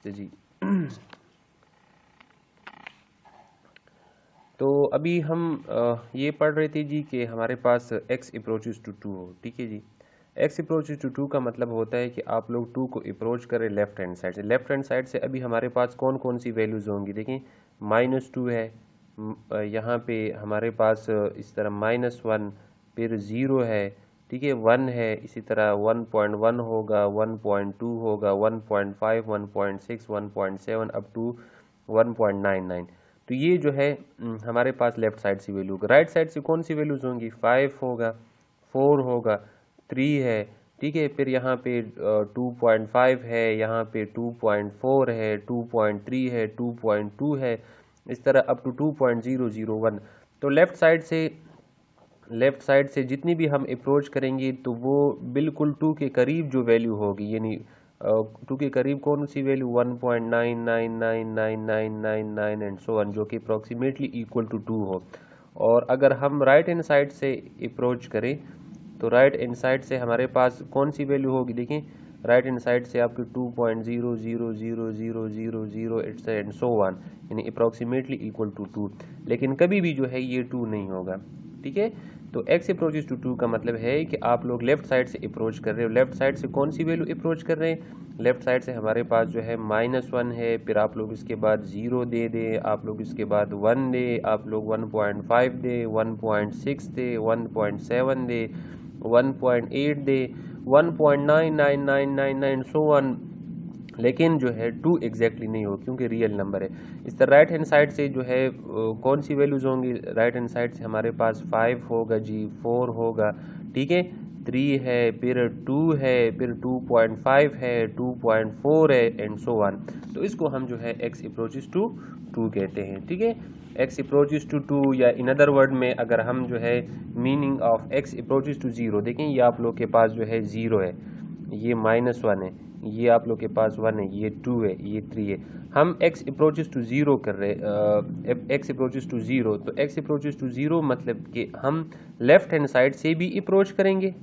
जी। तो अभी हम ये पढ़ रहे थे जी कि हमारे पास x अप्रोचेस टू 2 हो, ठीक है जी। x अप्रोचेस टू 2 का मतलब होता है कि आप लोग 2 को अप्रोच करें लेफ्ट हैंड साइड से। लेफ्ट हैंड साइड से अभी हमारे पास कौन कौन सी वैल्यूज़ होंगी, देखें -2 है, यहाँ पे हमारे पास इस तरह -1, फिर 0 है, ठीक है, 1 है, इसी तरह 1.1 होगा, 1.2 होगा, 1.5, 1.6, 1.7 अप टू 1.99। तो ये जो है हमारे पास लेफ्ट साइड से वैल्यू होगा। राइट साइड से कौन सी वैल्यूज होंगी, 5 होगा, 4 होगा, 3 है, ठीक है, फिर यहाँ पे 2.5 है, यहाँ पे 2.4 है, 2.3 है, 2.2 है, इस तरह अप टू 2.001। तो लेफ्ट साइड से जितनी भी हम अप्रोच करेंगे तो वो बिल्कुल 2 के करीब जो वैल्यू होगी, यानी 2 के करीब कौन सी वैल्यू 1.999999 एंड सो ऑन, जो कि अप्रॉक्सीमेटली इक्वल टू 2 हो। और अगर हम राइट हैंड साइड से अप्रोच करें तो राइट हैंड साइड से हमारे पास कौन सी वैल्यू होगी, देखें राइट हैंड साइड से आपकी 2.0000000 एंड सो ऑन, यानी अप्रॉक्सीमेटली इक्वल टू 2। लेकिन कभी भी जो है ये 2 नहीं होगा, ठीक है। तो x अप्रोचेस टू 2 का मतलब है कि आप लोग लेफ्ट साइड से अप्रोच कर रहे हो। लेफ्ट साइड से कौन सी वैल्यू अप्रोच कर रहे हैं, लेफ्ट साइड से हमारे पास जो है -1 है, फिर आप लोग इसके बाद 0 दे दें, आप लोग इसके बाद 1 दे, आप लोग 1.5 दे, 1.6 दे, 1.7 दे, 1.8 दे, 1.99999 सो वन, लेकिन जो है 2 एग्जैक्टली नहीं हो क्योंकि रियल नंबर है। इस तरह राइट हैंड साइड से जो है कौन सी वैल्यूज होंगी, राइट हैंड साइड से हमारे पास 5 होगा जी, 4 होगा, ठीक है, 3 है, फिर 2 है, फिर 2.5 है, 2.4 है एंड सो ऑन। तो इसको हम जो है x अप्रोचेस टू 2 कहते हैं, ठीक है। x अप्रोचेस टू 2, या इन अदर वर्ड में अगर हम जो है meaning of x approaches to 0 देखें, ये आप लोग के पास जो है 0 है, ये -1 है, ये आप लोग के पास 1 है, ये 2 है, ये 3 है। हम x अप्रोचेस टू 0 कर रहे x अप्रोचेस टू 0, तो x अप्रोचेस टू 0 मतलब कि हम लेफ्ट हैंड साइड से भी अप्रोच करेंगे,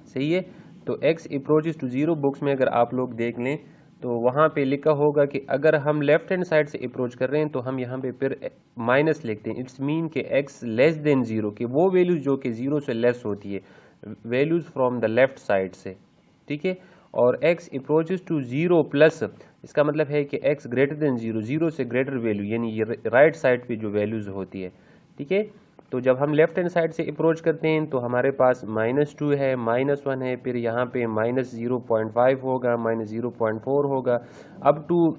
सही है। तो x अप्रोचेस टू 0 बुक्स में अगर आप लोग देख लें तो वहाँ पे लिखा होगा कि अगर हम लेफ्ट हैंड साइड से अप्रोच कर रहे हैं तो हम यहाँ पे फिर माइनस लिखते हैं। इट्स मीन कि x लेस देन 0, कि वो वैल्यूज जो कि 0 से लेस होती है, values from the left side से, ठीक है। और x अप्रोचेस टू 0 प्लस, इसका मतलब है कि x ग्रेटर देन 0, 0 से ग्रेटर वैल्यू, यानी ये राइट साइड पे जो वैल्यूज होती है, ठीक है। तो जब हम लेफ्ट हैंड साइड से अप्रोच करते हैं तो हमारे पास -2 है, -1 है, फिर यहाँ पे -0.5 होगा, -0.4 होगा, अप टू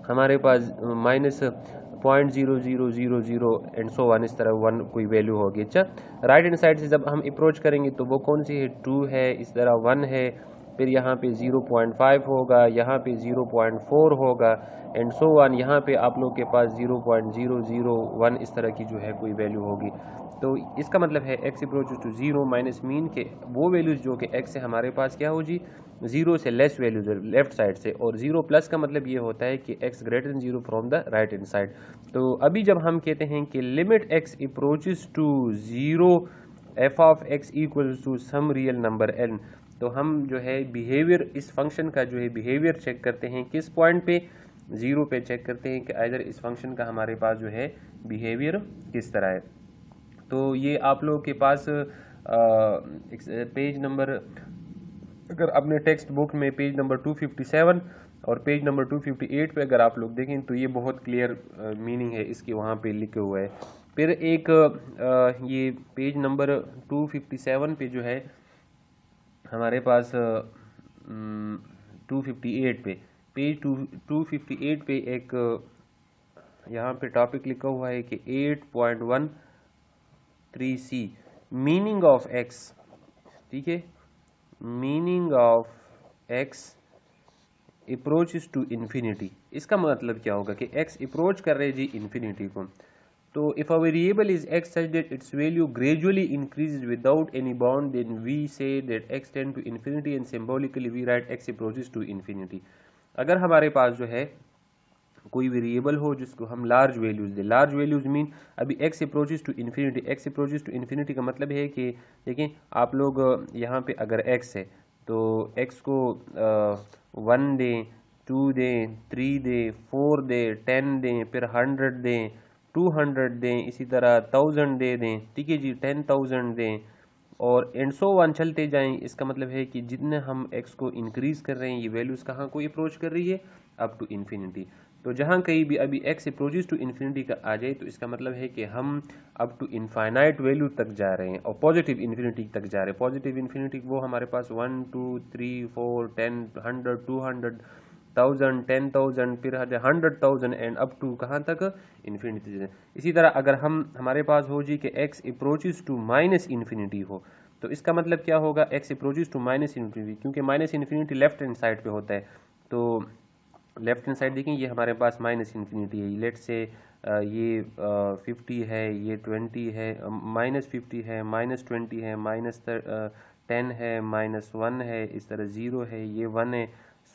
हमारे पास -0.0000 एंड सो वन, इस तरह 1 कोई वैल्यू होगी। अच्छा, राइट हैंड साइड से जब हम अप्रोच करेंगे तो वो कौन सी है, 2 है, इस तरह 1 है, फिर यहाँ पे 0.5 होगा, यहाँ पे 0.4 होगा एंड सो वन, यहाँ पे आप लोग के पास 0.001 इस तरह की जो है कोई वैल्यू होगी। तो इसका मतलब है x approaches to 0 minus mean के वो वैल्यूज जो कि x से हमारे पास क्या हो जी, 0 से लेस वैल्यूज है लेफ्ट साइड से, और 0 प्लस का मतलब ये होता है कि x greater than 0 from the right hand side. तो अभी जब हम कहते हैं कि limit x approaches to 0 f of x equals to some real number n, तो हम जो है बिहेवियर, इस फंक्शन का जो है बिहेवियर चेक करते हैं किस पॉइंट पे, 0 पे चेक करते हैं कि इधर इस फंक्शन का हमारे पास जो है बिहेवियर किस तरह है। तो ये आप लोगों के पास पेज नंबर, अगर अपने टेक्स्ट बुक में पेज नंबर 257 और पेज नंबर 258 पे अगर आप लोग देखें तो ये बहुत क्लियर मीनिंग है इसकी, वहाँ पे लिखे हुआ है। फिर एक ये पेज नंबर 257 पे जो है हमारे पास 258 पे, पेज 258 पे एक यहाँ पे टॉपिक लिखा हुआ है कि 8.13c मीनिंग ऑफ x, ठीक है, meaning of x approaches to infinity. इसका मतलब क्या होगा कि x अप्रोच कर रहे जी इन्फिनिटी को। तो if a variable is x such that its value gradually increases without any bound, then we say that x tend to infinity and symbolically we write x approaches to infinity। अगर हमारे पास जो है कोई variable हो जिसको हम large values दे, large values mean अभी x approaches to infinity, x approaches to infinity का मतलब है कि देखें आप लोग यहाँ पे अगर x है तो x को 1 दें, 2 दें, 3 दें, 4 दें, 10 दें, फिर 100 दें, 200 दें, इसी तरह 1000 दे दें, ठीक है जी, 10,000 दें और एंड सो वन चलते जाएं। इसका मतलब है कि जितने हम x को इंक्रीज कर रहे हैं ये वैल्यूज़ कहाँ को अप्रोच कर रही है, अप टू इन्फिनिटी। तो जहाँ कहीं भी अभी x अप्रोचेस टू इन्फिनिटी का आ जाए तो इसका मतलब है कि हम अप टू इनफाइनाइट वैल्यू तक जा रहे हैं और पॉजिटिव इन्फिनिटी तक जा रहे हैं। पॉजिटिव इन्फिनिटी वो हमारे पास 1 2 3 4 10 100 200 1000 10,000 फिर 100,000 एंड अप टू कहाँ तक, इन्फिनिटी। इसी तरह अगर हमारे पास हो जी कि x approaches to minus infinity हो तो इसका मतलब क्या होगा, x approaches to minus infinity, क्योंकि minus infinity left hand side पे होता है। तो लेफ्ट हैंड साइड देखें, ये हमारे पास माइनस इन्फिनिटी है। लेट से ये 50 है, ये 20 है, -50 है, -20 है, -10 है, -1 है, इस तरह 0 है, ये 1 है,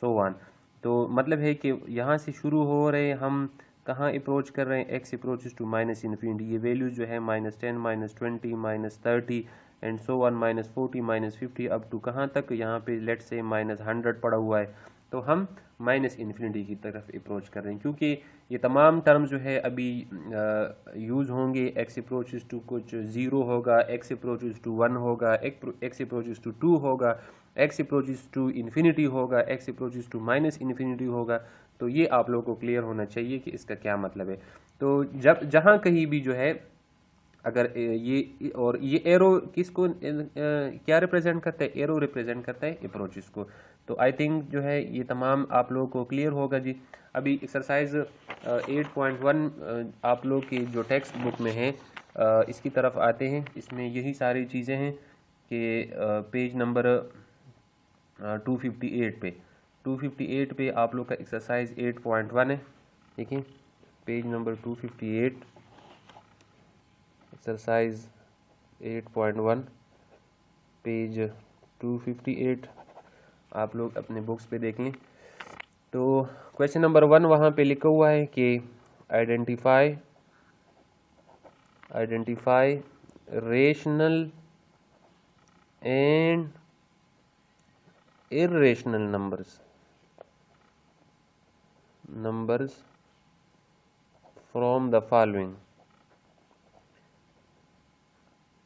सो वन। तो मतलब है कि यहाँ से शुरू हो रहे हम कहाँ अप्रोच कर रहे हैं, x approaches to minus infinity. ये वैल्यूज जो है -10 -20 -30 and so on, -40 -50 up to कहाँ तक, यहाँ पे लेट से -100 पड़ा हुआ है। तो हम माइनस इन्फिनिटी की तरफ अप्रोच कर रहे हैं, क्योंकि ये तमाम टर्म जो है अभी यूज़ होंगे। x अप्रोचेस टू कुछ 0 होगा, x अप्रोचेस टू 1 होगा, x अप्रोचेस टू 2 होगा, x अप्रोचेस टू इन्फिनिटी होगा, x approaches to minus infinity होगा। तो ये आप लोगों को क्लियर होना चाहिए कि इसका क्या मतलब है। तो जहाँ कहीं भी जो है अगर ये और ये एरो किसको क्या रिप्रेजेंट करता है, एरो रिप्रेजेंट करता है अप्रोचेस को। तो आई थिंक जो है ये तमाम आप लोगों को क्लियर होगा जी। अभी एक्सरसाइज 8.1 आप लोग की जो टेक्स्ट बुक में है इसकी तरफ आते हैं। इसमें यही सारी चीज़ें हैं कि पेज नंबर 258 पे आप लोग का एक्सरसाइज 8.1 है। देखिए पेज नंबर 258 एक्सरसाइज 8.1 पेज 258 आप लोग अपने बुक्स पे देख लें। तो क्वेश्चन नंबर 1 वहाँ पे लिखा हुआ है कि identify rational and irrational numbers from the following.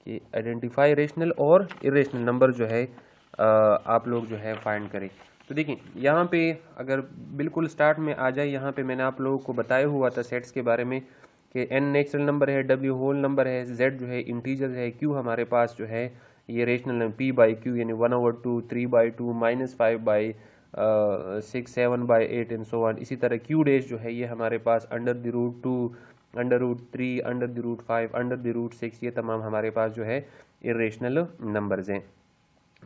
कि आइडेंटिफाई रेशनल और इरेशनल नंबर जो है आप लोग जो है फाइंड करें। तो देखिए यहाँ पे अगर बिल्कुल स्टार्ट में आ जाए, यहाँ पे मैंने आप लोगों को बताया हुआ था सेट्स के बारे में कि n नेचुरल नंबर है, w होल नंबर है, z जो है इंटीजर है, q हमारे पास जो है ये रेशनल नंबर p/q यानी 1/2 3/2 -5/6 7/8 एंड सो ऑन। इसी तरह q डैश जो है ये हमारे पास √2 √3 √5 √6 ये तमाम हमारे पास जो है इरेशनल नंबर्स हैं।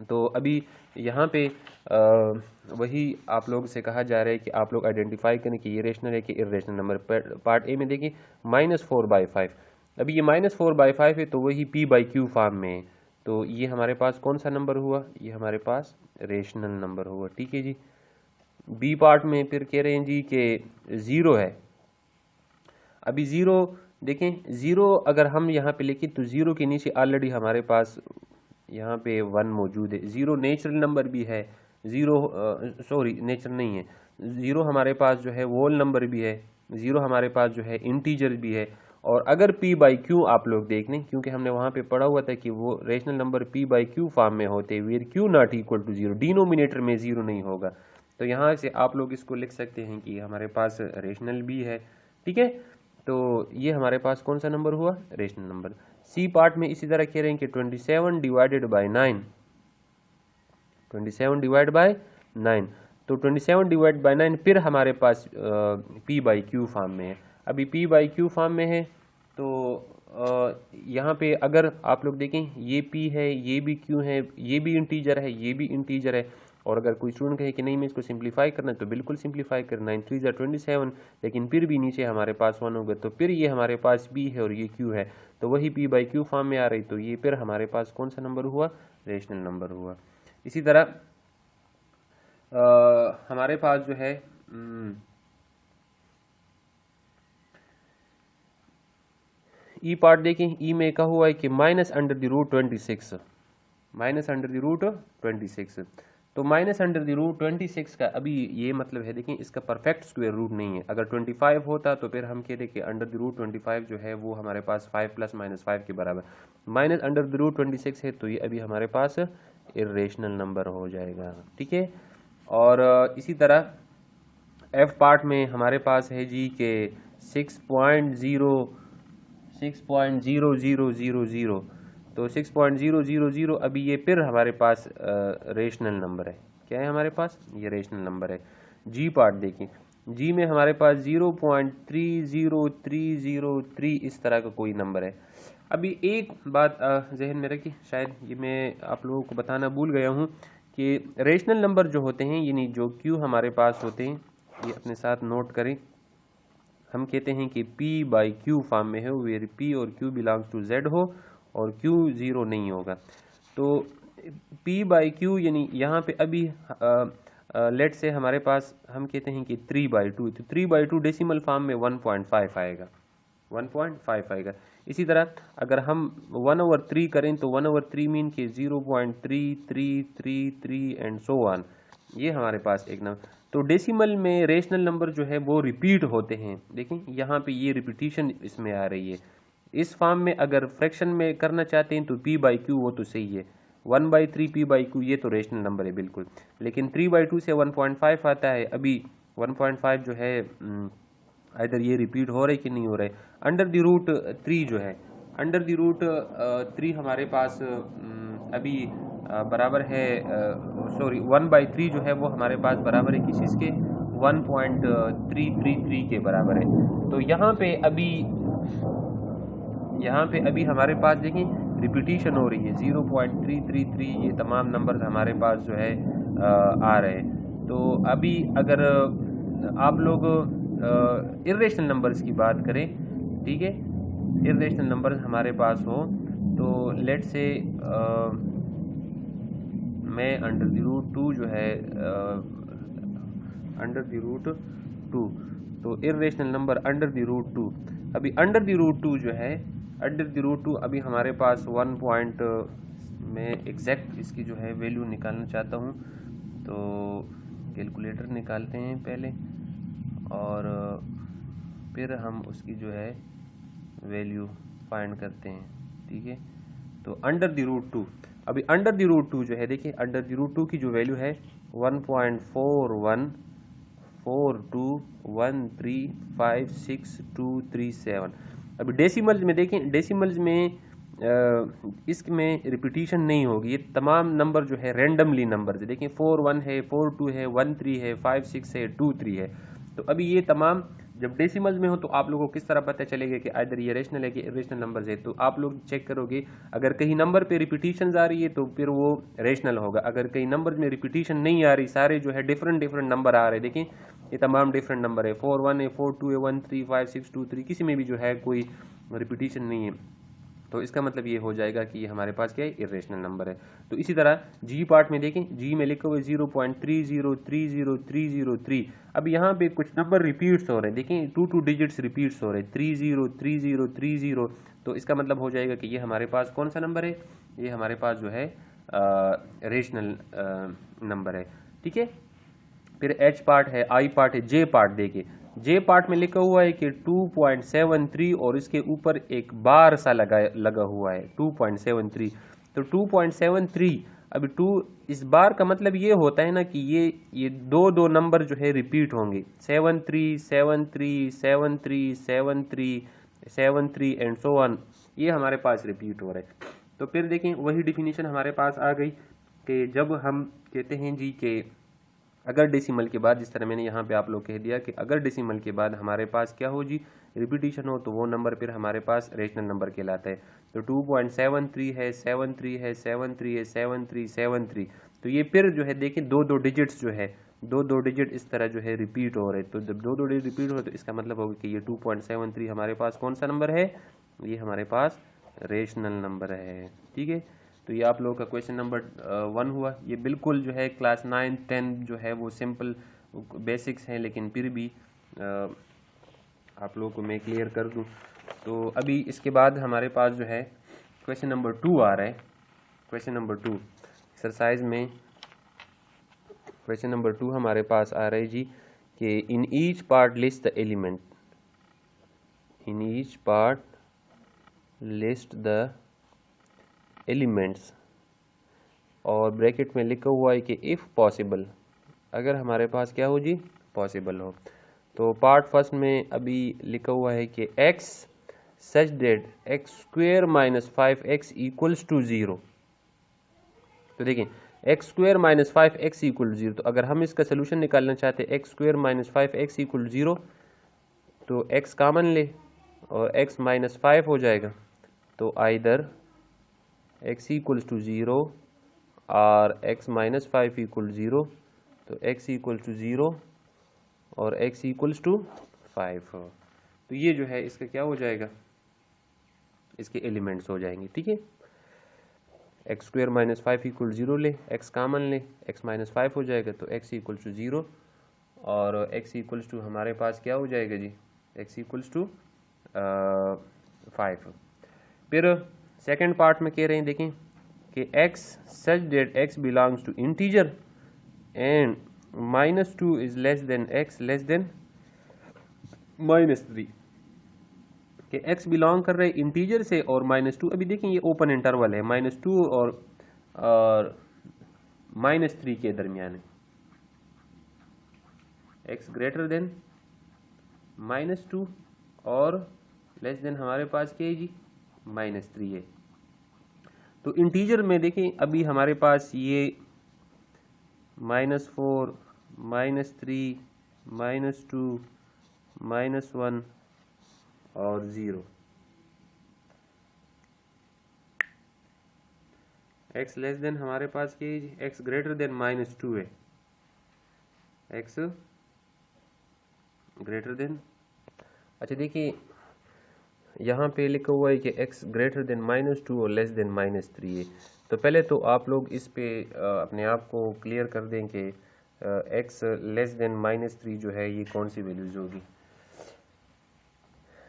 तो अभी यहाँ पे वही आप लोग से कहा जा रहा है कि आप लोग आइडेंटिफाई करें कि ये रेशनल है कि इरेशनल नंबर। पार्ट ए में देखिए -4/5। अभी ये -4/5 है तो वही p/q फॉर्म में है। तो ये हमारे पास कौन सा नंबर हुआ, ये हमारे पास रेशनल नंबर हुआ, ठीक है जी। बी पार्ट में फिर कह रहे हैं जी कि 0 है। अभी 0 देखें, 0 अगर हम यहाँ पे लिखें तो 0 के नीचे ऑलरेडी हमारे पास यहाँ पे 1 मौजूद है। 0 नेचुरल नंबर भी है, 0 सॉरी नेचुरल नहीं है, 0 हमारे पास जो है वोल नंबर भी है, 0 हमारे पास जो है इंटीजर भी है। और अगर p/q आप लोग देख लें, क्योंकि हमने वहाँ पे पढ़ा हुआ था कि वो रेशनल नंबर p/q फॉर्म में होते हैं where q not equal to 0, denominator में 0 नहीं होगा। तो यहाँ से आप लोग इसको लिख सकते हैं कि हमारे पास रेशनल भी है, ठीक है। तो ये हमारे पास कौन सा नंबर हुआ, रेशनल नंबर। सी पार्ट में इसी तरह कह रहे हैं कि 27 डिवाइडेड बाय 9, 27 डिवाइड बाय 9। तो 27 डिवाइड बाय 9 फिर हमारे पास p/q फॉर्म में है। अभी p/q फॉर्म में है तो यहाँ पे अगर आप लोग देखें ये p है, ये भी q है, ये भी इंटीजर है, ये भी इंटीजर है। और अगर कोई स्टूडेंट कहे कि नहीं मैं इसको सिंप्लीफाई करना है तो बिल्कुल सिंप्लीफाई करना, 9 3 27, लेकिन फिर भी नीचे हमारे पास 1 होगा तो फिर ये हमारे पास b है और ये q है तो वही p/q फॉर्म में आ रही। तो ये फिर हमारे पास कौन सा नंबर हुआ, रेशनल नंबर हुआ। इसी तरह हमारे पास जो है ई पार्ट देखें, ई में कहा हुआ है कि -√26, -√26। तो माइनस अंडर द रूट 26 का अभी ये मतलब है, देखिए इसका परफेक्ट स्क्वायर रूट नहीं है। अगर 25 होता तो फिर हम कहते कि अंडर द रूट 25 जो है वो हमारे पास 5 + -5 के बराबर, माइनस अंडर द रूट 26 है तो ये अभी हमारे पास इर्रेशनल नंबर हो जाएगा, ठीक है। और इसी तरह एफ पार्ट में हमारे पास है जी के 6.0000, तो 6.000 अभी ये फिर हमारे पास रेशनल नंबर है। क्या है हमारे पास? ये रेशनल नंबर है। जी पार्ट देखिए, जी में हमारे पास 0.30303 इस तरह का कोई नंबर है। अभी एक बात जहन में रखिए, शायद ये मैं आप लोगों को बताना भूल गया हूँ कि रेशनल नंबर जो होते हैं, यानी जो क्यू हमारे पास होते हैं, ये अपने साथ नोट करें। हम कहते हैं कि P/Q फॉर्म में हो, वेयर P और Q बिलोंग्स टू Z हो और Q 0 नहीं होगा। तो P/Q यानी यहाँ पे अभी लेट से हमारे पास हम कहते हैं कि 3/2, तो 3/2 डेसिमल फॉर्म में 1.5 आएगा, 1.5 आएगा। इसी तरह अगर हम 1/3 करें तो 1/3 मीन के 0.3333 एंड सो ऑन, ये हमारे पास एक नंबर। तो डेसिमल में रेशनल नंबर जो है वो रिपीट होते हैं। देखें यहाँ पे ये रिपीटिशन इसमें आ रही है। इस फॉर्म में अगर फ्रैक्शन में करना चाहते हैं तो P/Q वो तो सही है, 1/3 P/Q ये तो रेशनल नंबर है बिल्कुल, लेकिन 3/2 से 1.5 आता है। अभी 1.5 जो है इधर ये रिपीट हो रहा है कि नहीं हो रहा है। अंडर द रूट 3 जो है, अंडर द रूट 3 हमारे पास अभी बराबर है, सॉरी 1/3 जो है वो हमारे पास बराबर है किस चीज़ के, 1.333 के बराबर है। तो यहाँ पे अभी हमारे पास देखिए रिपीटिशन हो रही है, 0.333 ये तमाम नंबर हमारे पास जो है आ रहे हैं। तो अभी अगर आप लोग इर्रेशनल नंबर्स की बात करें, ठीक है, इर्रेशनल नंबर हमारे पास हो तो लेट से मैं अंडर द रूट 2 जो है अंडर द रूट 2, तो irrational number under the root 2, अभी अंडर द रूट 2 जो है, अंडर द रूट 2 अभी हमारे पास 1 पॉइंट, मैं एग्जैक्ट इसकी जो है वैल्यू निकालना चाहता हूँ, तो कैलकुलेटर निकालते हैं पहले और फिर हम उसकी जो है वैल्यू फाइंड करते हैं, ठीक है। तो अंडर द रूट 2, अभी अंडर द रूट 2 जो है, देखिए अंडर द रूट 2 की जो वैल्यू है 1.414213562237। अभी डेसिमल्स में देखें, डेसिमल्स में इसमें रिपीटिशन नहीं होगी, ये तमाम नंबर जो है रैंडमली नंबर है। देखिए 41 है, 42 है, 13 है, 56 है, 23 है। तो अभी ये तमाम जब डेसिमल्स में हो तो आप लोगों को किस तरह पता चलेगा कि इधर ये रेशनल है कि इरेशनल नंबर है, तो आप लोग चेक करोगे, अगर कहीं नंबर पे रिपीटिशन आ रही है तो फिर वो रेशनल होगा। अगर कहीं नंबर में रिपीटिशन नहीं आ रही, सारे जो है डिफरेंट नंबर आ रहे हैं, देखिए ये तमाम डिफरेंट नंबर है, 41 है, 42 है, 13, 56, 23, किसी में भी जो है कोई रिपीटिशन नहीं है, तो इसका मतलब ये हो जाएगा कि ये हमारे पास क्या है, इरेशनल नंबर है। तो इसी तरह जी पार्ट में देखें, जी में लिखा हुआ 0.3030303। अब यहाँ पे कुछ नंबर रिपीट्स हो रहे हैं, देखें 2 डिजिट्स रिपीट्स हो रहे हैं, 303030। तो इसका मतलब हो जाएगा कि ये हमारे पास कौन सा नंबर है, ये हमारे पास जो है रेशनल नंबर है, ठीक है। फिर एच पार्ट है, आई पार्ट है, जे पार्ट देखिए, जे पार्ट में लिखा हुआ है कि 2.73 और इसके ऊपर एक बार सा लगा हुआ है 2.73। तो 2.73, अभी 2 इस बार का मतलब ये होता है ना कि ये दो नंबर जो है रिपीट होंगे, 73 73 73 73 73 एंड सो ऑन, ये हमारे पास रिपीट हो रहे हैं। तो फिर देखें वही डिफिनीशन हमारे पास आ गई कि जब हम कहते हैं जी के अगर डेसिमल के बाद, जिस तरह मैंने यहाँ पे आप लोग कह दिया कि अगर डेसिमल के बाद हमारे पास क्या हो जी, रिपीटिशन हो, तो वो नंबर फिर हमारे पास रेशनल नंबर कहलाता है। तो 2.73 है, 73 है, 73 है, 73 73। तो ये फिर जो है देखिए दो डिजिट्स जो है, दो डिजिट इस तरह जो है रिपीट हो रहे हैं। तो जब दो डिजिट रिपीट हो तो इसका मतलब होगा कि ये 2.73 हमारे पास कौन सा नंबर है, ये हमारे पास रेशनल नंबर है, ठीक है। तो ये आप लोगों का क्वेश्चन नंबर 1 हुआ। ये बिल्कुल जो है क्लास 9 10 जो है वो सिंपल बेसिक्स हैं, लेकिन फिर भी आप लोगों को मैं क्लियर कर दूं। तो अभी इसके बाद हमारे पास जो है क्वेश्चन नंबर 2 आ रहा है। क्वेश्चन नंबर 2 एक्सरसाइज में क्वेश्चन नंबर 2 हमारे पास आ रहा है जी कि in each part list the element, in each part list the elements, और ब्रैकेट में लिखा हुआ है कि इफ़ पॉसिबल, अगर हमारे पास क्या हो जी, पॉसिबल हो। तो पार्ट फर्स्ट में अभी लिखा हुआ है कि x such that x square minus 5x equals to 0। तो देखिए x square minus 5x equal 0, तो अगर हम इसका सोल्यूशन निकालना चाहते हैं x square minus 5x equal 0, तो x कॉमन ले और x माइनस 5 हो जाएगा। तो आइदर x इक्वल्स टू 0 और x माइनस 5 इक्वल 0, तो x इक्वल टू 0 और x इक्वल्स टू 5। तो ये जो है इसका क्या हो जाएगा, इसके एलिमेंट्स हो जाएंगे। ठीक है, एक्स स्क्वेयर माइनस 5 इक्वल 0 ले, x कॉमन ले, x माइनस 5 हो जाएगा, तो x इक्वल्स टू 0 और x इक्वल्स टू हमारे पास क्या हो जाएगा जी, x इक्वल्स टू 5। फिर सेकंड पार्ट में कह रहे हैं देखें कि x such that x belongs to integer and -2 is less than x less than -3, कि x बिलोंग कर रहे हैं इंटीजर से और -2, अभी देखें ये ओपन इंटरवल है, -2 और -3 के दरमियान है। x ग्रेटर देन -2 और लेस देन हमारे पास क्या है जी, -3 है। तो इंटीजर में देखें अभी हमारे पास ये -4 -3 -2 -1 और 0, x लेस देन हमारे पास क्या है, x ग्रेटर देन -2 है, x ग्रेटर देन, अच्छा देखिए यहाँ पे लिखा हुआ है कि x ग्रेटर देन -2 और लेस देन -3 है। तो पहले तो आप लोग इस पे अपने आप को क्लियर कर दें कि x लेस देन -3 जो है ये कौन सी वैल्यूज होगी।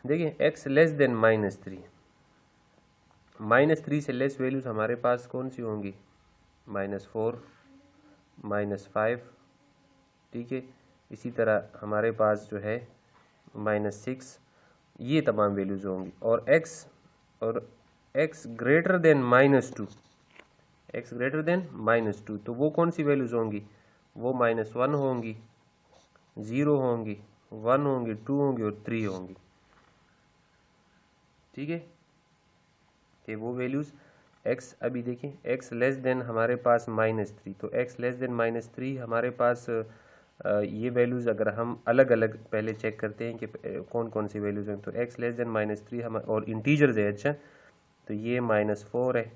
देखिए x लेस देन -3, -3 से लेस वैल्यूज हमारे पास कौन सी होंगी, -4 -5, ठीक है। इसी तरह हमारे पास जो है -6, ये तमाम वैल्यूज होंगी। और x greater then -2, x greater then -2, तो वो कौन सी वैल्यूज होंगी, वो -1 होंगी, 0 होंगी, 1 होंगी, 2 होंगी और 3 होंगी। ठीक है, कि वो वैल्यूज x, अभी देखें x लेस देन हमारे पास -3, तो x लेस देन -3 हमारे पास ये वैल्यूज़ अगर हम अलग अलग पहले चेक करते हैं कि कौन कौन सी वैल्यूज़ हैं, तो x लेस देन -3 हम और इंटीजर्स है, अच्छा तो ये -4 है,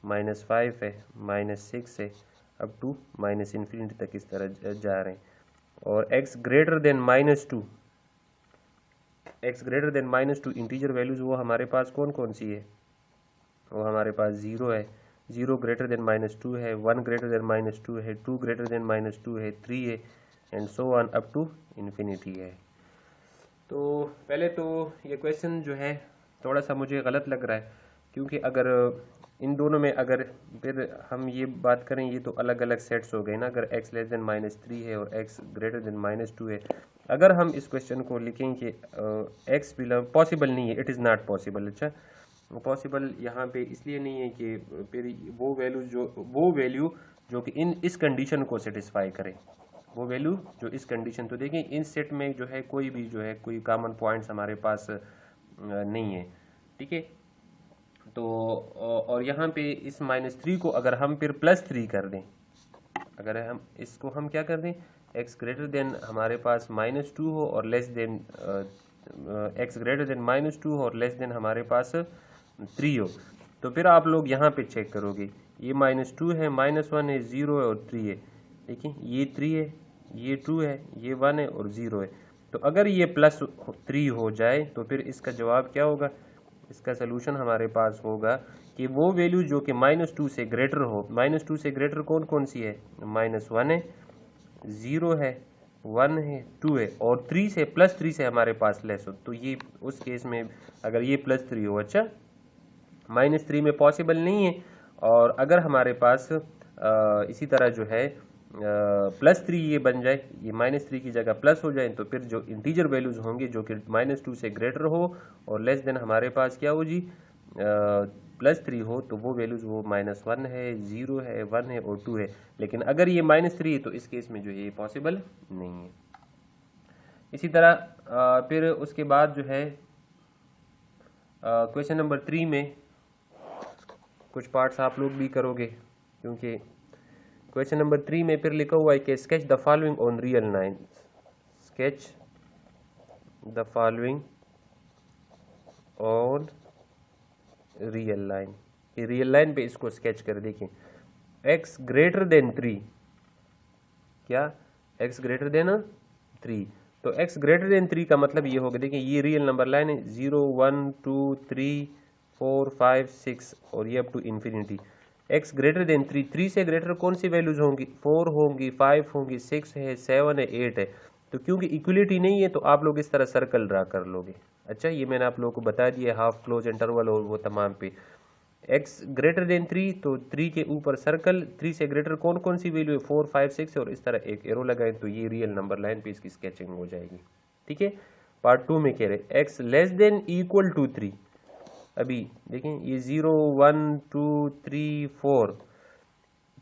-5 है, -6 है, अप टू -∞ तक इस तरह जा रहे हैं। और x greater then -2, x greater then -2 integer values वो हमारे पास कौन कौन सी है, वो हमारे पास 0 है, 0 ग्रेटर देन -2 है, 1 ग्रेटर देन -2 है, 2 ग्रेटर देन -2 है, 3 है, and so on up to infinity है। तो पहले तो ये क्वेश्चन जो है थोड़ा सा मुझे गलत लग रहा है, क्योंकि अगर इन दोनों में अगर फिर हम ये बात करें, ये तो अलग अलग सेट्स हो गए ना। अगर x लेस देन -3 है और x ग्रेटर देन -2 है, अगर हम इस क्वेश्चन को लिखें कि x बिलोंग, पॉसिबल नहीं है, इट इज़ नॉट पॉसिबल। अच्छा, पॉसिबल यहाँ पे इसलिए नहीं है कि फिर वो वैल्यू जो कि इस कंडीशन को सेटिस्फाई करे, वो वैल्यू जो इस कंडीशन, तो देखें इन सेट में जो है कोई भी जो है कोई कॉमन पॉइंट्स हमारे पास नहीं है। ठीक है, तो और यहाँ पे इस -3 को अगर हम फिर +3 कर दें, अगर हम इसको हम क्या कर दें, x ग्रेटर देन हमारे पास -2 हो और less than x greater then -2 हो और लेस देन हमारे पास 3 हो, तो फिर आप लोग यहाँ पे चेक करोगे, ये -2 है, -1 है, 0 है और 3 है। देखिए ये 3 है, ये 2 है, ये 1 है और 0 है। तो अगर ये +3 हो जाए तो फिर इसका जवाब क्या होगा, इसका सलूशन हमारे पास होगा कि वो वैल्यू जो कि -2 से ग्रेटर हो, -2 से ग्रेटर कौन कौन सी है, -1 है, 0 है, 1 है, 2 है और 3 से +3 से हमारे पास लेस हो। तो ये उस केस में अगर ये +3 हो, अच्छा -3 में पॉसिबल नहीं है। और अगर हमारे पास इसी तरह जो है +3 ये बन जाए, ये -3 की जगह प्लस हो जाए, तो फिर जो इंटीजर वैल्यूज़ होंगे जो कि -2 से ग्रेटर हो और लेस देन हमारे पास क्या हो जी +3 हो, तो वो वैल्यूज़ वो -1 है, 0 है, 1 है और 2 है। लेकिन अगर ये -3 है तो इस केस में जो है ये पॉसिबल नहीं है। इसी तरह फिर उसके बाद जो है क्वेश्चन नंबर 3 में कुछ पार्ट्स आप लोग भी करोगे, क्योंकि क्वेश्चन नंबर 3 में फिर लिखा हुआ है कि sketch the following on real line, sketch the following on real line. ये रियल लाइन पे इसको स्केच कर देखिए, x ग्रेटर देन 3, क्या x ग्रेटर देन 3, तो x ग्रेटर देन 3 का मतलब ये होगा, देखिए ये रियल नंबर लाइन है 0 1 2 3 4 5 6 और ये up to infinity. x greater than 3, 3 से ग्रेटर कौन सी वैल्यूज होंगी, 4 होंगी, 5 होंगी, 6 है, 7 है, 8 है। तो क्योंकि इक्वलिटी नहीं है तो आप लोग इस तरह सर्कल ड्रा कर लोगे। अच्छा, ये मैंने आप लोगों को बता दिया हाफ क्लोज इंटरवल और वो तमाम पे। x ग्रेटर देन 3 तो 3 के ऊपर सर्कल, 3 से ग्रेटर कौन कौन सी वैल्यू है, 4 5 6 है और इस तरह एक एरो लगाएं तो ये रियल नंबर लाइन पे इसकी स्केचिंग हो जाएगी। ठीक है, पार्ट 2 में कह रहे x less than equal to 3। अभी देखें ये 0 1 2 3 4,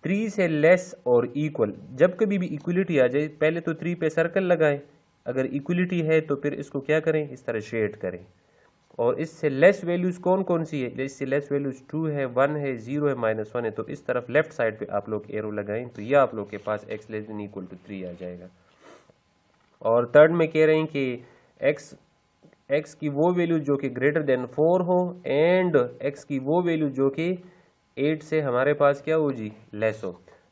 3 से लेस और इक्वल, जब कभी भी इक्वलिटी आ जाए पहले तो 3 पे सर्कल लगाएं, अगर इक्वलिटी है तो फिर इसको क्या करें, इस तरह शेड करें। और इससे लेस वैल्यूज कौन कौन सी है, इससे लेस वैल्यूज 2 है, 1 है, 0 है, -1 है, तो इस तरफ लेफ्ट साइड पे आप लोग एरो लगाएं तो ये आप लोग के पास x less than equal to 3 आ जाएगा। और थर्ड में कह रहे हैं कि x की वो वैल्यू जो कि ग्रेटर देन 4 हो एंड x की वो वैल्यू जो कि 8 से हमारे पास क्या हो जी लेस हो।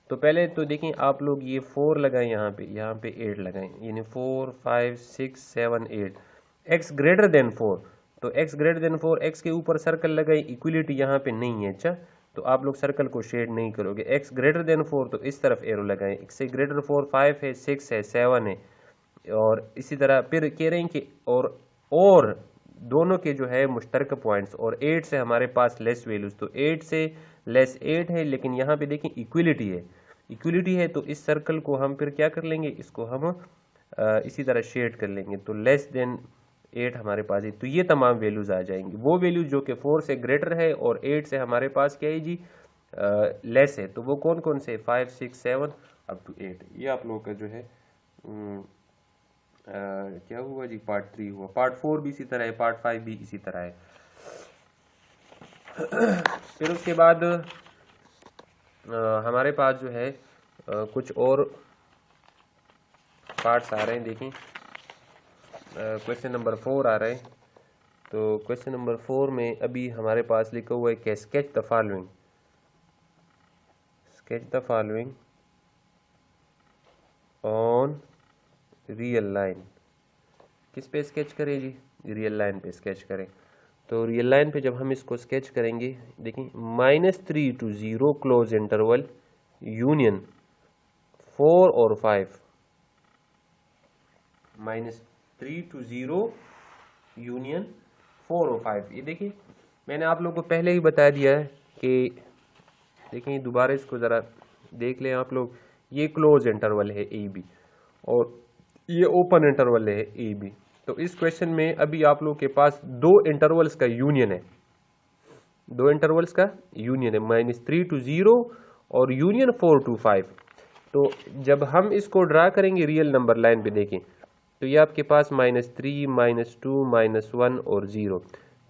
तो पहले तो देखें आप लोग ये 4 लगाएं, यहाँ पे 8 लगाएं, यानी 4 5 6 7 8, x ग्रेटर देन 4, तो x ग्रेटर देन 4, x के ऊपर सर्कल लगाएं, इक्वलिटी यहाँ पे नहीं है। अच्छा, तो आप लोग सर्कल को शेड नहीं करोगे, x ग्रेटर देन 4 तो इस तरफ एरो लगाएं, x से ग्रेटर 4 5 है, 6 है, 7 है। और इसी तरह फिर कह रहे हैं कि और दोनों के जो है मुश्तरक पॉइंट्स, और 8 से हमारे पास लेस वैल्यूज, तो 8 से लेस 8 है, लेकिन यहाँ पे देखें इक्वलिटी है, इक्वलिटी है तो इस सर्कल को हम फिर क्या कर लेंगे, इसको हम इसी तरह शेड कर लेंगे, तो लेस देन 8 हमारे पास है, तो ये तमाम वैल्यूज आ जाएंगी। वो वैल्यू जो कि 4 से ग्रेटर है और 8 से हमारे पास क्या है जी लेस है, तो वो कौन कौन से 5 6 7 अप टू 8। ये आप लोगों का जो है क्या हुआ जी, पार्ट 3 हुआ। पार्ट 4 भी इसी तरह है, पार्ट 5 भी इसी तरह है। फिर उसके बाद हमारे पास जो है कुछ और पार्ट्स आ रहे हैं, देखें क्वेश्चन नंबर 4 आ रहा है। तो क्वेश्चन नंबर 4 में अभी हमारे पास लिखा हुआ है कि sketch the following, sketch the following on real line. किस पे स्केच करें जी, रियल लाइन पे स्केच करें। तो रियल लाइन पे जब हम इसको स्केच करेंगे, देखिए -3 to 0 क्लोज इंटरवल यूनियन 4 और 5, -3 to 0 यूनियन 4 और 5। ये देखिए मैंने आप लोगों को पहले ही बता दिया है कि देखिए दोबारा इसको ज़रा देख लें आप लोग, ये क्लोज इंटरवल है ए बी और ये ओपन इंटरवल है ए बी। तो इस क्वेश्चन में अभी आप लोग के पास दो इंटरवल्स का यूनियन है, दो इंटरवल्स का यूनियन है, -3 to 0 और यूनियन 4 to 5। तो जब हम इसको ड्रा करेंगे रियल नंबर लाइन पे देखें तो ये आपके पास -3 -2 -1 और 0,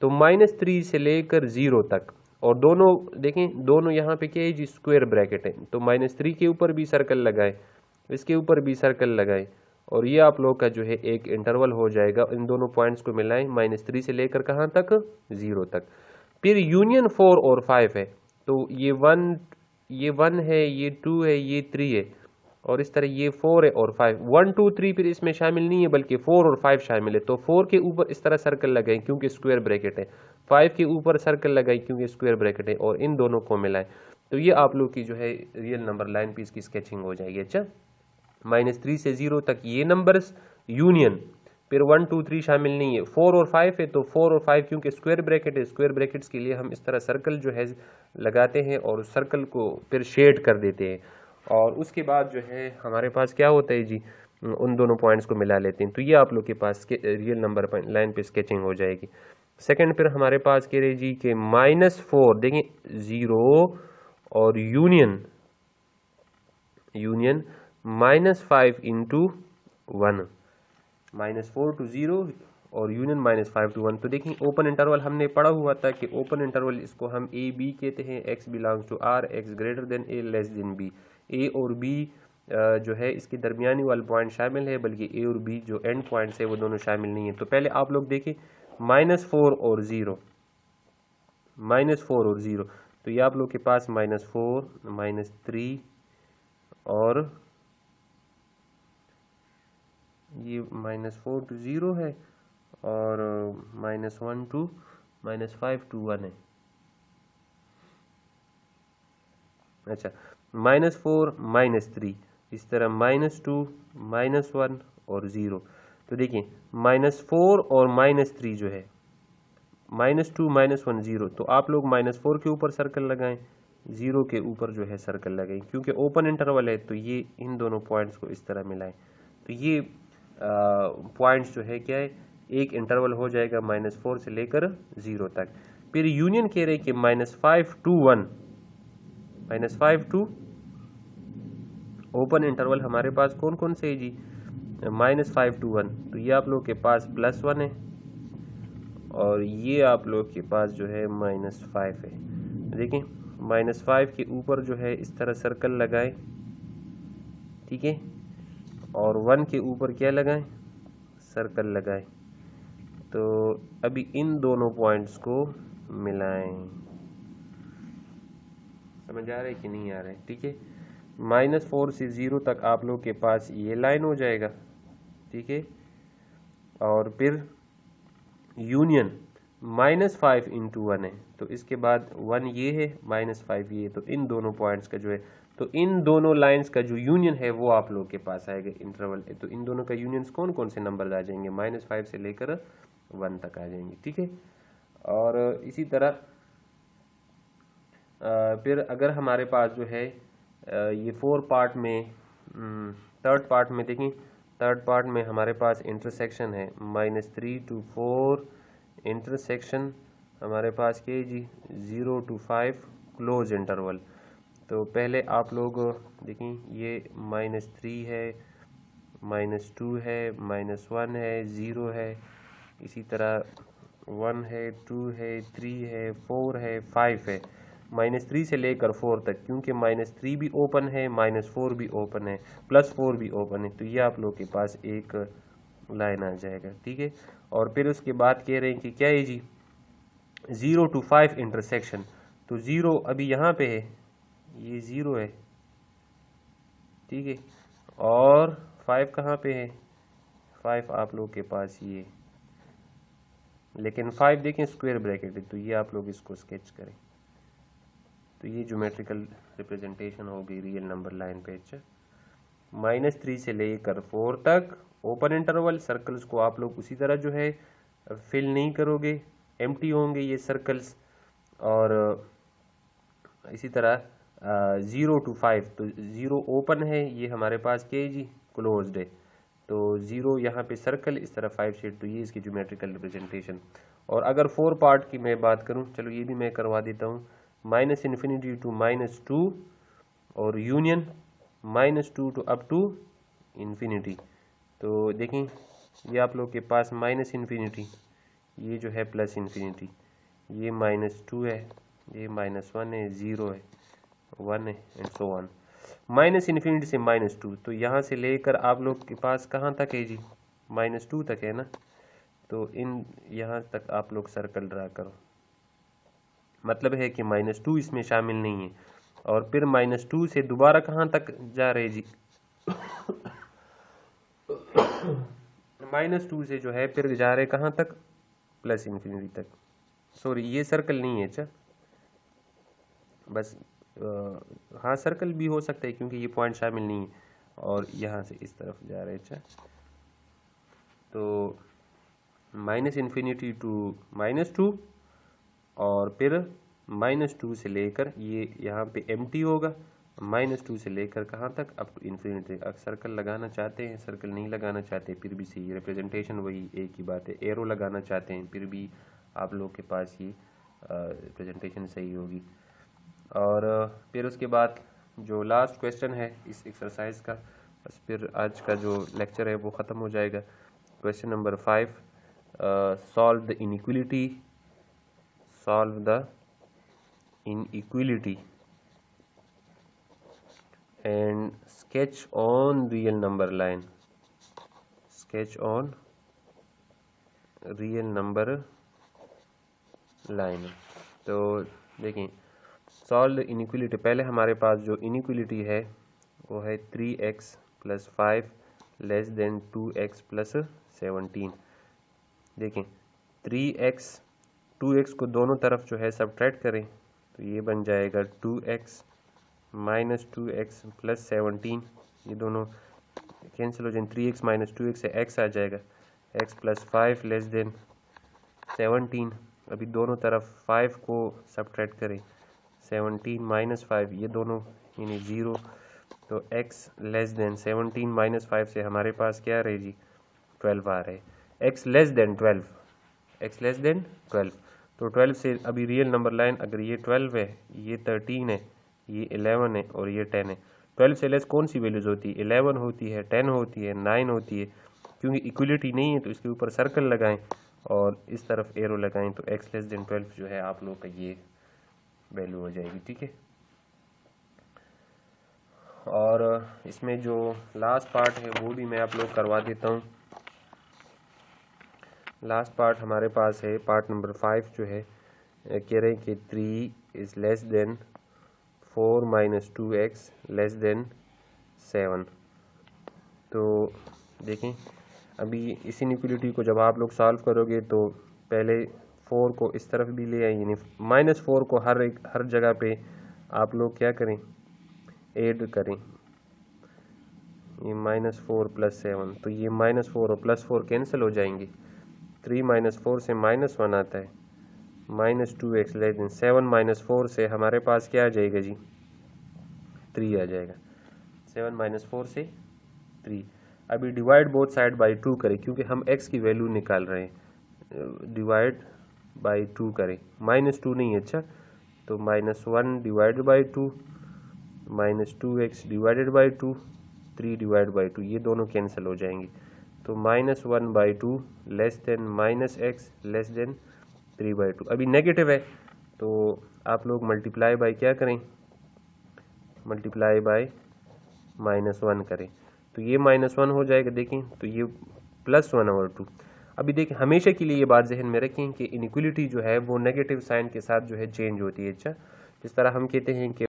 तो -3 से लेकर 0 तक, और दोनों देखें दोनों यहाँ पे क्या है जी स्क्वायर ब्रैकेट है, तो -3 के ऊपर भी सर्कल लगाए, इसके ऊपर भी सर्कल लगाए, और ये आप लोग का जो है एक इंटरवल हो जाएगा। इन दोनों पॉइंट्स को मिलाएं, -3 से लेकर कहाँ तक, 0 तक। फिर यूनियन 4 और 5 है, तो ये 1 है, ये 2 है, ये 3 है, और इस तरह ये 4 है और 5, 1 2 3 फिर इसमें शामिल नहीं है बल्कि 4 और 5 शामिल है। तो 4 के ऊपर इस तरह सर्कल लगाएं क्योंकि स्क्वायर ब्रैकेट है, 5 के ऊपर सर्कल लगाएं क्योंकि स्क्वायर ब्रैकेट है, और इन दोनों को मिलाएं। तो ये आप लोग की जो है रियल नंबर लाइन पे इसकी स्केचिंग हो जाएगी। अच्छा, -3 से 0 तक ये नंबर्स यूनियन, फिर 1 2 3 शामिल नहीं है, 4 और 5 है, तो 4 और 5 क्योंकि स्क्वायर ब्रैकेट है, स्क्वायर ब्रैकेट्स के लिए हम इस तरह सर्कल जो है लगाते हैं और उस सर्कल को फिर शेड कर देते हैं। और उसके बाद जो है हमारे पास क्या होता है जी, उन दोनों पॉइंट्स को मिला लेते हैं। तो ये आप लोग के पास रियल नंबर लाइन पे स्केचिंग हो जाएगी। सेकंड फिर हमारे पास कह रहे जी कि -4, देखिए 0 और यूनियन -5 इंटू 1, -4 to 0 और यूनियन -5 to 1। तो देखिए ओपन इंटरवल हमने पढ़ा हुआ था कि ओपन इंटरवल इसको हम ए बी कहते हैं, x belongs to r, x greater than a less than b। a और b जो है इसकी दरमियानी वाला पॉइंट शामिल है, बल्कि a और b जो एंड पॉइंट्स है वो दोनों शामिल नहीं है। तो पहले आप लोग देखें -4 और 0, -4 और 0, तो ये आप लोग के पास -4 -3 और ये -4 to 0 है और -1 to -5 to 1 है। अच्छा, -4 -3, इस तरह -2 -1 और 0। तो देखिए -4 और -3 जो है, -2 -1 0, तो आप लोग -4 के ऊपर सर्कल लगाएं, 0 के ऊपर जो है सर्कल लगाएं, क्योंकि ओपन इंटरवल है तो ये इन दोनों पॉइंट्स को इस तरह मिलाएं। तो ये पॉइंट्स जो है क्या है, एक इंटरवल हो जाएगा -4 से लेकर 0 तक। फिर यूनियन कह रहे कि -5 to 1, -5 to ओपन इंटरवल हमारे पास कौन कौन से है जी, -5 to 1, तो ये आप लोग के पास +1 है और ये आप लोग के पास जो है -5 है। देखिए -5 के ऊपर जो है इस तरह सर्कल लगाएं, ठीक है, और 1 के ऊपर क्या लगाएं, सर्कल लगाएं। तो अभी इन दोनों पॉइंट्स को मिलाएं, समझ आ रहा है कि नहीं आ रहा है, ठीक है। -4 से 0 तक आप लोग के पास ये लाइन हो जाएगा, ठीक है, और फिर यूनियन -5 इंटू 1 है, तो इसके बाद 1 ये है, -5 ये है, तो इन दोनों पॉइंट्स का जो है, तो इन दोनों लाइंस का जो यूनियन है वो आप लोग के पास आएगा इंटरवल। तो इन दोनों का यूनियंस कौन कौन से नंबर आ जाएंगे, -5 से लेकर 1 तक आ जाएंगे, ठीक है। और इसी तरह फिर अगर हमारे पास जो है ये 4 पार्ट में, थर्ड पार्ट में देखें, थर्ड पार्ट में हमारे पास इंटरसेक्शन है -3 to 4, इंटरसेक्शन हमारे पास क्या है जी, 0 to 5 क्लोज इंटरवल। तो पहले आप लोग देखें ये -3 है, -2 है, -1 है, 0 है, इसी तरह 1 है, 2 है, 3 है, 4 है, 5 है, -3 से लेकर 4 तक, क्योंकि -3 भी ओपन है, -4 भी ओपन है, +4 भी ओपन है, तो ये आप लोग के पास एक लाइन आ जाएगा, ठीक है। और फिर उसके बाद कह रहे हैं कि क्या है जी, 0 to 5 इंटरसेक्शन, तो 0 अभी यहाँ पे है, ये 0 है, ठीक है, और 5 कहाँ पे है, 5 आप लोग के पास ये, लेकिन 5 देखें स्क्वायर ब्रैकेट है, तो ये आप लोग इसको स्केच करें। तो ये ज्योमेट्रिकल रिप्रेजेंटेशन हो गई रियल नंबर लाइन पे। अच्छा, -3 से लेकर 4 तक ओपन इंटरवल, सर्कल्स को आप लोग उसी तरह जो है फिल नहीं करोगे, एम्प्टी होंगे ये सर्कल्स। और इसी तरह 0 to 5, तो 0 ओपन है, ये हमारे पास क्या है जी, क्लोज्ड है, तो 0 यहाँ पे सर्कल, इस तरह 5 शेड, तो ये इसकी ज्योमेट्रिकल रिप्रेजेंटेशन। और अगर 4 पार्ट की मैं बात करूँ, चलो ये भी मैं करवा देता हूँ, -∞ to -2 और union -2 to up to infinity. तो देखें ये आप लोग के पास -∞, ये जो है +∞, ये -2 है, ये -1 है, 0 है, 1 है, एंड सो ऑन। -∞ से -2, तो यहाँ से लेकर आप लोग के पास कहाँ तक है जी, -2 तक है ना, तो इन यहाँ तक आप लोग सर्कल ड्रा करो, मतलब है कि -2 इसमें शामिल नहीं है। और फिर -2 से दोबारा कहाँ तक जा रहे जी, -2 से जो है फिर जा रहे कहाँ तक, +∞ तक। सॉरी ये सर्कल नहीं है, अच्छा बस हाँ सर्कल भी हो सकता है क्योंकि ये पॉइंट शामिल नहीं है, और यहाँ से इस तरफ जा रहे, अच्छा तो -∞ to -2 और फिर -2 से लेकर ये यहाँ पे एम्प्टी होगा, -2 से लेकर कहाँ तक, अप टू इन्फिनिटी। अब सर्कल लगाना चाहते हैं, सर्कल नहीं लगाना चाहते फिर भी सही, रिप्रेजेंटेशन वही एक ही बात है। एरो लगाना चाहते हैं फिर भी आप लोग के पास ये रिप्रेजेंटेशन सही होगी। और फिर उसके बाद जो लास्ट क्वेश्चन है इस एक्सरसाइज का, बस फिर आज का जो लेक्चर है वो ख़त्म हो जाएगा। Question number 5, solve the inequality, solve the inequality and sketch on real number line, sketch on real number line। तो देखें सॉल्व द इनइक्वलिटी, पहले हमारे पास जो इनइक्वलिटी है वो है 3x + 5 < 2x + 17। देखें 3x 2x को दोनों तरफ जो है सब्ट्रैक्ट करें तो ये बन जाएगा 2x - 2x + 17। ये दोनों कैंसिल हो जाएंगे, 3x - 2x से x आ जाएगा, x + 5 < 17। अभी दोनों तरफ 5 को सब्ट्रैक्ट करें, 17 - 5 ये दोनों यानी 0, तो x < 17 - 5 से हमारे पास क्या रहे जी 12 आ रहे, x < 12, x < 12। तो 12 से अभी रियल नंबर लाइन, अगर ये 12 है, ये 13 है, ये 11 है और ये 10 है, 12 से लेस कौन सी वैल्यूज़ होती है, 11 होती है, 10 होती है, 9 होती है। क्योंकि इक्वलिटी नहीं है तो इसके ऊपर सर्कल लगाएं और इस तरफ एरो लगाएं, तो x < 12 जो है आप लोग का ये वैल्यू हो जाएगी, ठीक है। और इसमें जो लास्ट पार्ट है वो भी मैं आप लोग करवा देता हूँ। लास्ट पार्ट हमारे पास है पार्ट नंबर 5 जो है, कह रहे हैं कि 3 is less than 4 - 2x < 7। तो देखें अभी इस इनइक्वलिटी को जब आप लोग सॉल्व करोगे तो पहले 4 को इस तरफ भी ले आए, यानी -4 को हर जगह पे आप लोग क्या करें ऐड करें, ये -4 + 7, तो ये -4 और +4 कैंसिल हो जाएंगे, 3 - 4 से -1 आता है, -2x < 7 - 4 से हमारे पास क्या आ जाएगा जी 3 आ जाएगा, 7 - 4 से 3। अभी डिवाइड बोथ साइड बाई 2 करें क्योंकि हम x की वैल्यू निकाल रहे हैं, डिवाइड बाई 2 करें, -2 नहीं, अच्छा तो -1 divide by 2 -2x divided by 2 3 divide by 2, ये दोनों कैंसिल हो जाएंगे, तो -1/2 x < 3/2। अभी नेगेटिव है तो आप लोग मल्टीप्लाई बाई क्या करें, मल्टीप्लाई बाई -1 करें, तो ये -1 हो जाएगा, देखें तो ये +1/2। अभी देखें हमेशा के लिए ये बात जहन में रखें कि इनइक्वलिटी जो है वो नेगेटिव साइन के साथ जो है चेंज होती है। अच्छा जिस तरह हम कहते हैं कि